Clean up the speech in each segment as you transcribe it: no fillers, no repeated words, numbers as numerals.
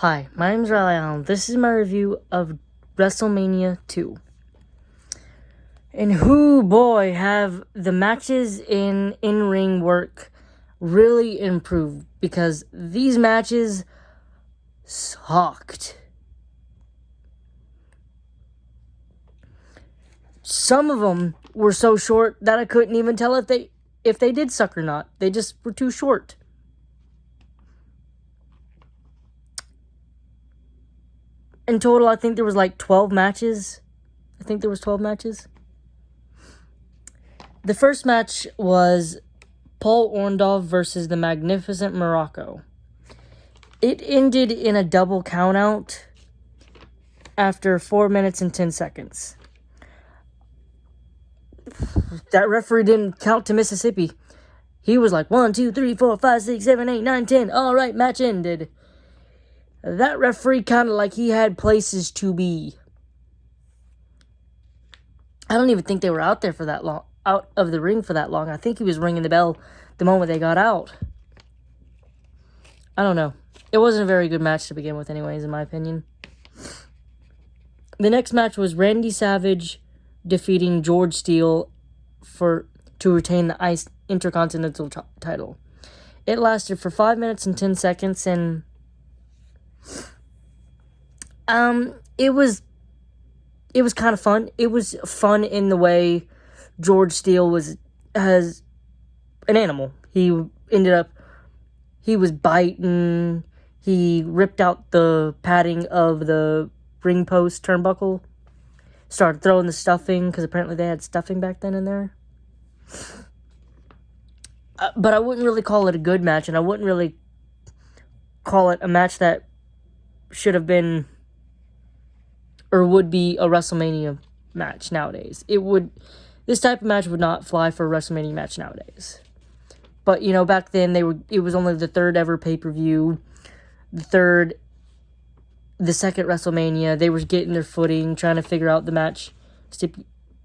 Hi, my name is Riley Allen. This is my review of WrestleMania 2. And boy, have the matches in-ring work really improved, because these matches sucked. Some of them were so short that I couldn't even tell if they did suck or not. They just were too short. In total, I think there was like 12 matches. The first match was Paul Orndorff versus the Magnificent Morocco. It ended in a double countout after 4 minutes and 10 seconds. That referee didn't count to Mississippi. He was like 1, 2, 3, 4, 5, 6, 7, 8, 9, 10. All right, match ended. That referee kind of like he had places to be. I don't even think they were out there for that long, out of the ring for that long. I think he was ringing the bell the moment they got out. I don't know. It wasn't a very good match to begin with anyways, in my opinion. The next match was Randy Savage defeating George Steele to retain the Intercontinental title. It lasted for 5 minutes and 10 seconds, and it was kind of fun. It was fun in the way George Steele has an animal. He was biting. He ripped out the padding of the ring post turnbuckle. Started throwing the stuffing, because apparently they had stuffing back then in there. But I wouldn't really call it a good match, and I wouldn't really call it a match that should have been or would be a WrestleMania match nowadays. This type of match would not fly for a WrestleMania match nowadays. But, back then it was only the third ever pay-per-view, the second WrestleMania. They were getting their footing, trying to figure out the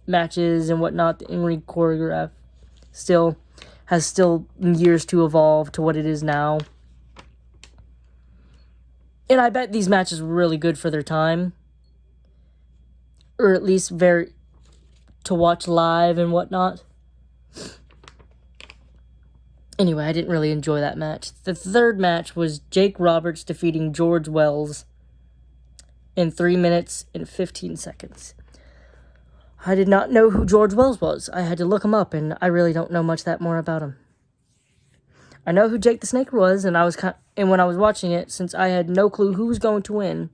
matches and whatnot. The in-ring choreograph has years to evolve to what it is now. And I bet these matches were really good for their time. Or at least to watch live and whatnot. Anyway, I didn't really enjoy that match. The third match was Jake Roberts defeating George Wells in 3 minutes and 15 seconds. I did not know who George Wells was. I had to look him up, and I really don't know much more about him. I know who Jake the Snake was, and when I was watching it, since I had no clue who was going to win,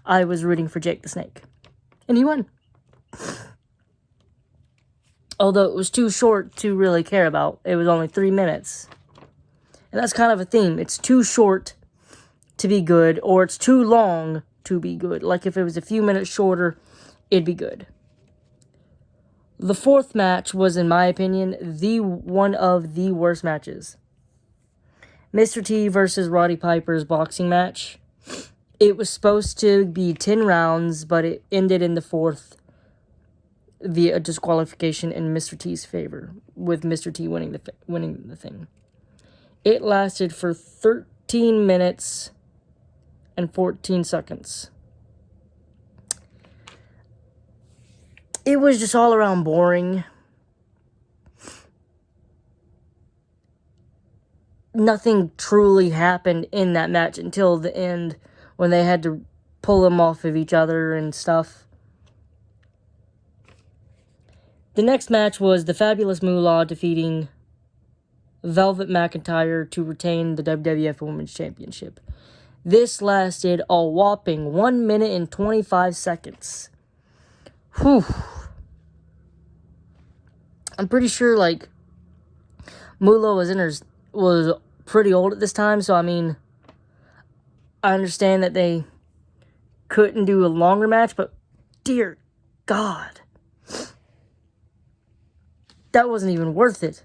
I was rooting for Jake the Snake. And he won. Although it was too short to really care about. It was only 3 minutes. And that's kind of a theme. It's too short to be good, or it's too long to be good. Like if it was a few minutes shorter, it'd be good. The fourth match was, in my opinion, one of the worst matches. Mr. T versus Roddy Piper's boxing match. It was supposed to be 10 rounds, but it ended in the fourth via disqualification in Mr. T's favor, with Mr. T winning the thing. It lasted for 13 minutes and 14 seconds. It was just all around boring. Nothing truly happened in that match until the end, when they had to pull them off of each other and stuff. The next match was the Fabulous Moolah defeating Velvet McIntyre to retain the WWF Women's Championship. This lasted a whopping 1 minute and 25 seconds. Whew. I'm pretty sure, Moolah was pretty old at this time, so I understand that they couldn't do a longer match, but dear God, that wasn't even worth it.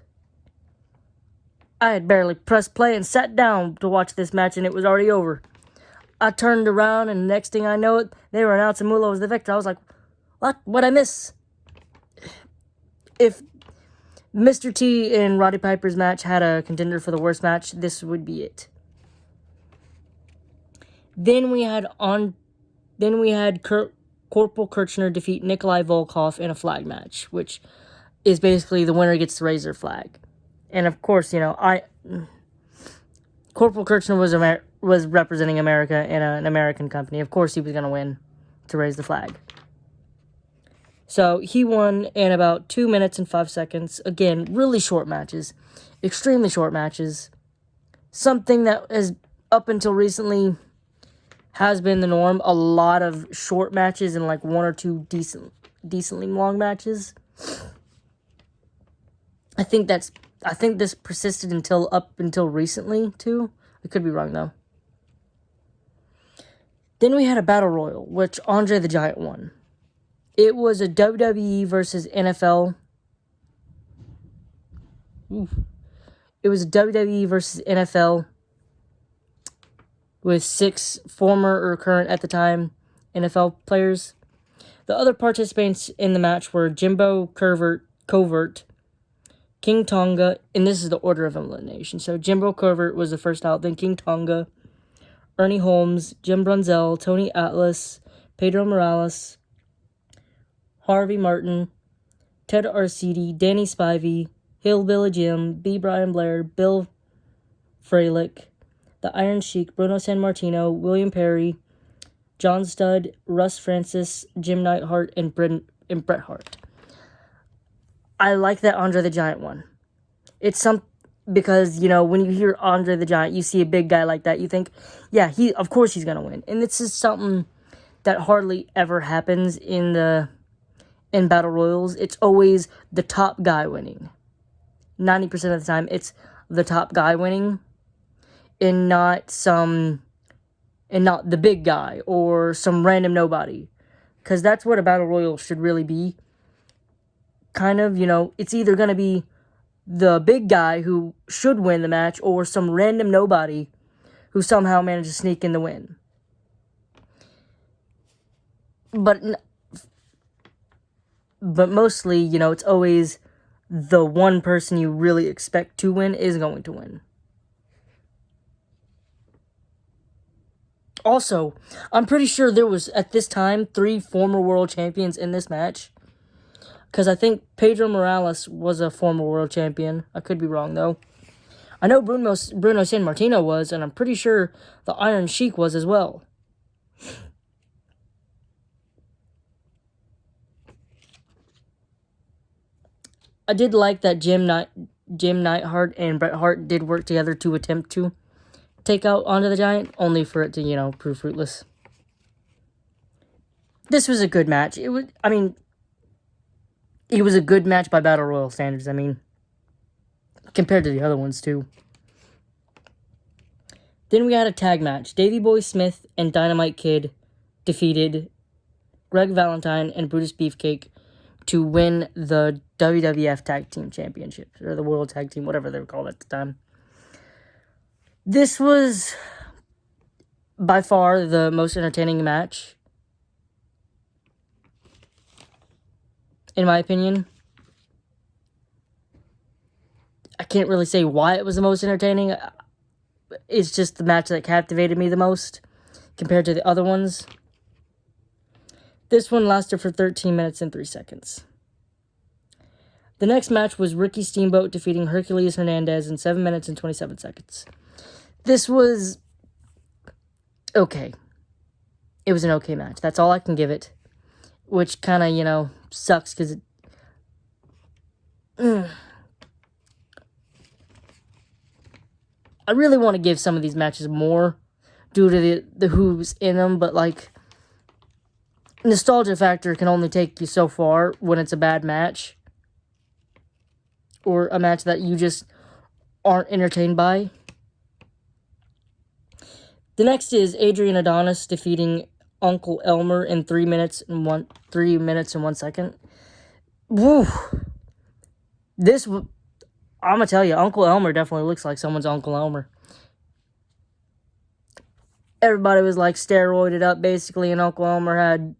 I had barely pressed play and sat down to watch this match, and it was already over. I turned around, and the next thing I know, they were announcing Moolah was the victor. I was like, what? What'd I miss? If Mr. T and Roddy Piper's match had a contender for the worst match, this would be it. Then we had Corporal Kirchner defeat Nikolai Volkov in a flag match, which is basically the winner gets to raise their flag. And of course, Corporal Kirchner was representing America in an American company. Of course, he was going to win to raise the flag. So he won in about 2 minutes and 5 seconds. Again, really short matches, extremely short matches. Something that has up until recently has been the norm. A lot of short matches and like one or two decently long matches. I think this persisted up until recently too. I could be wrong though. Then we had a battle royal, which Andre the Giant won. It was a WWE versus NFL. It was a WWE versus NFL with 6 former or current at the time NFL players. The other participants in the match were Jimbo Covert, King Tonga, and this is the order of elimination. So Jimbo Covert was the first out, then King Tonga, Ernie Holmes, Jim Brunzell, Tony Atlas, Pedro Morales, Harvey Martin, Ted Arcidi, Danny Spivey, Hillbilly Jim, B. Brian Blair, Bill Fralick, The Iron Sheik, Bruno Sammartino, William Perry, John Studd, Russ Francis, Jim Neidhart, and Bret Hart. I like that Andre the Giant one. It's because, when you hear Andre the Giant, you see a big guy like that, you think, yeah, of course he's going to win. And this is something that hardly ever happens in Battle Royals. It's always the top guy winning. 90% of the time, it's the top guy winning, and not the big guy or some random nobody. Because that's what a Battle Royal should really be. Kind of, it's either going to be the big guy who should win the match or some random nobody who somehow managed to sneak in the win. But mostly, it's always the one person you really expect to win is going to win. Also, I'm pretty sure there was, at this time, 3 former world champions in this match. Because I think Pedro Morales was a former world champion. I could be wrong, though. I know Bruno Sammartino was, and I'm pretty sure the Iron Sheik was as well. I did like that Jim Neidhart and Bret Hart did work together to attempt to take out Andre the Giant, only for it to, prove fruitless. This was a good match. It was a good match by Battle Royal standards, compared to the other ones, too. Then we had a tag match. Davey Boy Smith and Dynamite Kid defeated Greg Valentine and Brutus Beefcake to win the WWF Tag Team Championships, or the World Tag Team, whatever they were called at the time. This was by far the most entertaining match, in my opinion. I can't really say why it was the most entertaining. It's just the match that captivated me the most compared to the other ones. This one lasted for 13 minutes and 3 seconds. The next match was Ricky Steamboat defeating Hercules Hernandez in 7 minutes and 27 seconds. This was okay. It was an okay match. That's all I can give it. Which kind of, sucks because I really want to give some of these matches more due to the who's in them, but nostalgia factor can only take you so far when it's a bad match or a match that you just aren't entertained by. The next is Adrian Adonis defeating Uncle Elmer in 3 minutes and 1 second. Woo! I'm gonna tell you, Uncle Elmer definitely looks like someone's Uncle Elmer. Everybody was steroided up basically, and Uncle Elmer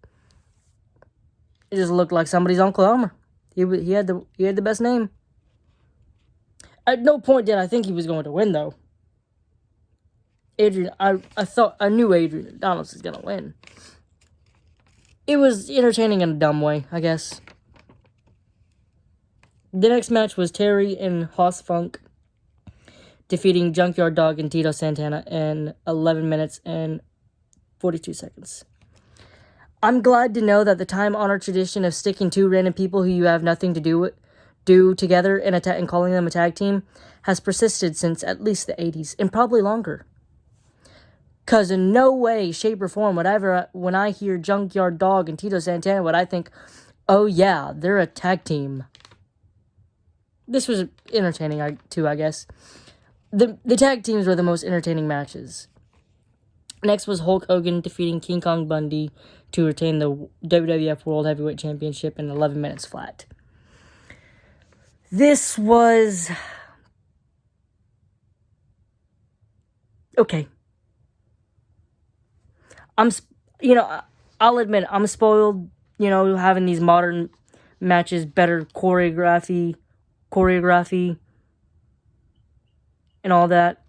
it just looked like somebody's Uncle Elmer. He had the best name. At no point did I think he was going to win, though. I knew Adrian Adonis was gonna win. It was entertaining in a dumb way, I guess. The next match was Terry and Hoss Funk defeating Junkyard Dog and Tito Santana in 11 minutes and 42 seconds. I'm glad to know that the time-honored tradition of sticking two random people who you have nothing to do together and calling them a tag team has persisted since at least the 80s, and probably longer. Because in no way, shape, or form when I hear Junkyard Dog and Tito Santana, would I think, oh yeah, they're a tag team. This was entertaining, too, I guess. The tag teams were the most entertaining matches. Next was Hulk Hogan defeating King Kong Bundy to retain the WWF World Heavyweight Championship in 11 minutes flat. This was... okay. I'll admit, I'm spoiled, having these modern matches, better choreography, and all that.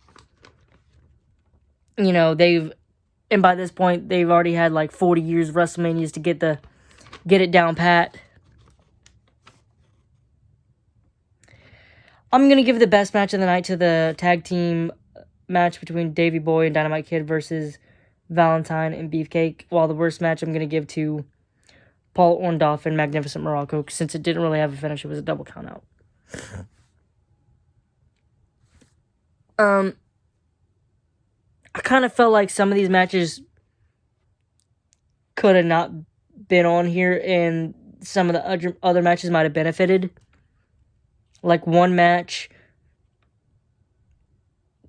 And by this point, they've already had like 40 years of WrestleManias to get it down pat. I'm going to give the best match of the night to the tag team match between Davey Boy and Dynamite Kid versus Valentine and Beefcake, while the worst match I'm going to give to Paul Orndorff and Magnificent Morocco, since it didn't really have a finish. It was a double count out. I kind of felt like some of these matches could have not been on here, and some of the other matches might have benefited. Like, one match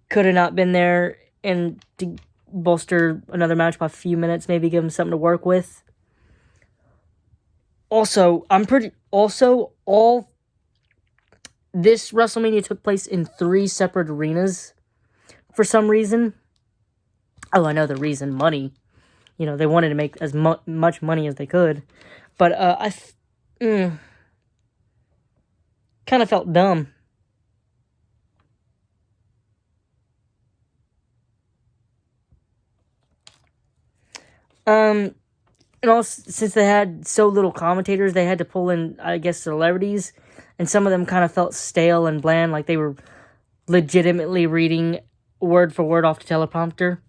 could have not been there, and to bolster another match by a few minutes, maybe give them something to work with. Also, all this WrestleMania took place in 3 separate arenas for some reason. Oh, I know the reason, money. They wanted to make as much money as they could. But kind of felt dumb. And also, since they had so little commentators, they had to pull in, I guess, celebrities. And some of them kind of felt stale and bland, like they were legitimately reading word for word off the teleprompter.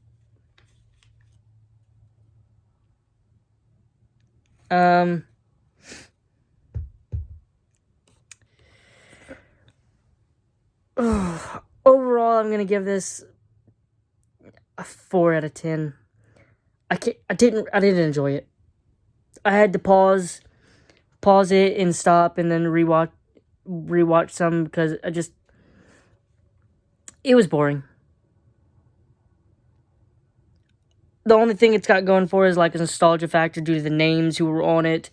Overall, I'm gonna give this a 4 out of 10. I didn't enjoy it. I had to pause it and stop, and then rewatch some, because it was boring. The only thing it's got going for is like a nostalgia factor due to the names who were on it,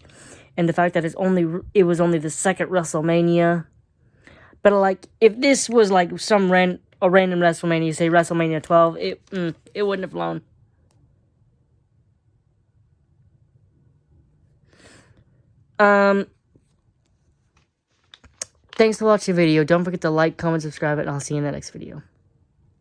and the fact that it was only the second WrestleMania. But like, if this was like a random WrestleMania, say WrestleMania 12, it wouldn't have flown. Thanks for watching the video. Don't forget to like, comment, subscribe, and I'll see you in the next video.